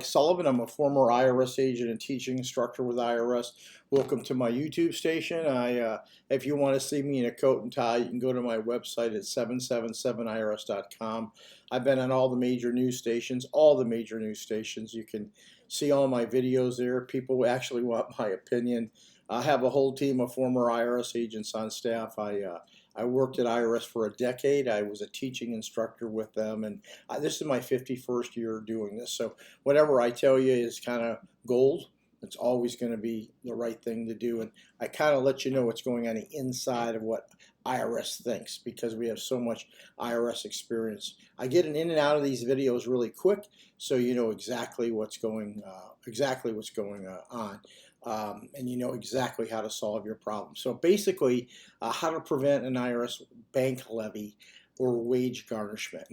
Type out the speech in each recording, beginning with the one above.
Sullivan. I'm a former IRS agent and teaching instructor with IRS. Welcome to my YouTube station. If you want to see me in a coat and tie, you can go to my website at 777irs.com. I've been on all the major news stations, You can see all my videos there. People actually want my opinion. I have a whole team of former IRS agents on staff. I worked at IRS for a decade. I was a teaching instructor with them, and this is my 51st year doing this. So whatever I tell you is kind of gold. It's always going to be the right thing to do, and I kind of let you know what's going on the inside of what IRS thinks because we have so much IRS experience. I get in and out of these videos really quick, so you know exactly what's going on. And you know exactly how to solve your problem. So basically, how to prevent an IRS bank levy or wage garnishment.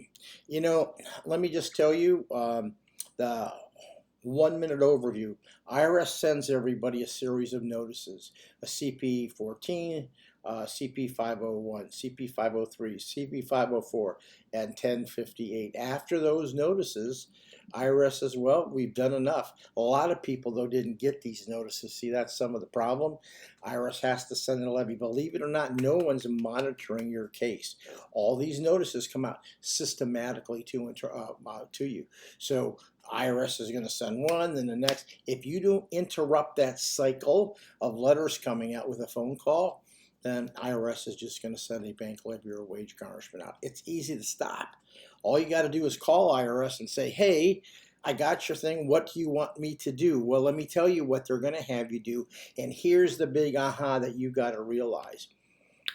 You know, let me just tell you the 1-minute overview. IRS sends everybody a series of notices, a CP 14, CP 501, CP 503, CP 504, and 1058. After those notices, IRS says, well, we've done enough. A lot of people, though, didn't get these notices. See, that's some of the problem. IRS has to send a levy. Believe it or not, no one's monitoring your case. All these notices come out systematically to you. So IRS is going to send one, then the next. If you don't interrupt that cycle of letters coming out with a phone call, then IRS is just going to send a bank levy or a wage garnishment out. It's easy to stop. All you got to do is call IRS and say, hey, I got your thing. What do you want me to do? Well, let me tell you what they're going to have you do. And here's the big aha that you got to realize.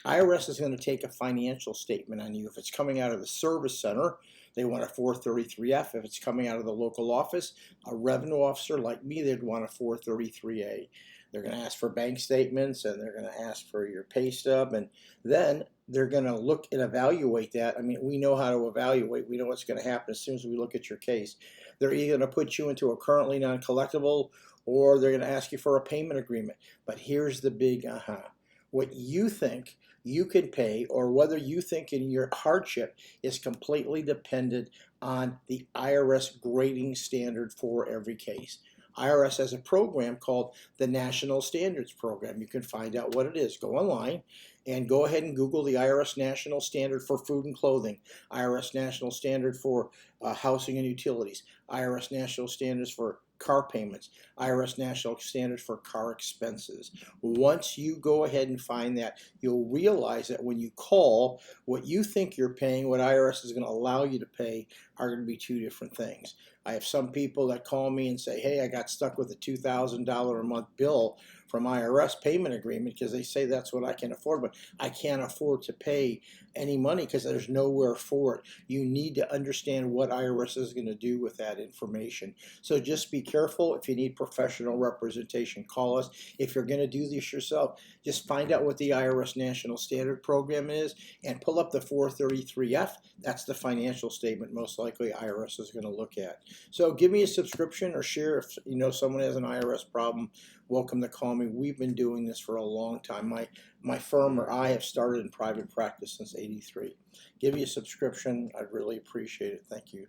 IRS is going to take a financial statement on you. If it's coming out of the service center, they want a 433F. If it's coming out of the local office, a revenue officer like me, they'd want a 433A. They're going to ask for bank statements, and they're going to ask for your pay stub, and then they're going to look and evaluate that. I mean, we know how to evaluate. We know what's going to happen as soon as we look at your case. They're either going to put you into a currently non-collectible, or they're going to ask you for a payment agreement. But here's the big aha. What you think you can pay, or whether you think in your hardship, is completely dependent on the IRS grading standard for every case. IRS has a program called the National Standards Program. You can find out what it is. Go online and go ahead and Google the IRS National Standard for food and clothing, IRS National Standard for housing and utilities, IRS National Standards for car payments, IRS National Standards for car expenses. Once you go ahead and find that, you'll realize that when you call, what you think you're paying, what IRS is going to allow you to pay, are going to be two different things. I have some people that call me and say, hey, I got stuck with a $2,000 a month bill from IRS payment agreement because they say that's what I can afford, but I can't afford to pay any money because there's nowhere for it. You need to understand what IRS is going to do with that information. So just be careful. If you need professional representation, call us. If you're going to do this yourself, just find out what the IRS National Standard Program is and pull up the 433F. That's the financial statement most likely IRS is going to look at. So give me a subscription or share if you know someone has an IRS problem. Welcome to call me. We've been doing this for a long time. My firm or I have started in private practice since '83. Give me a subscription. I'd really appreciate it. Thank you.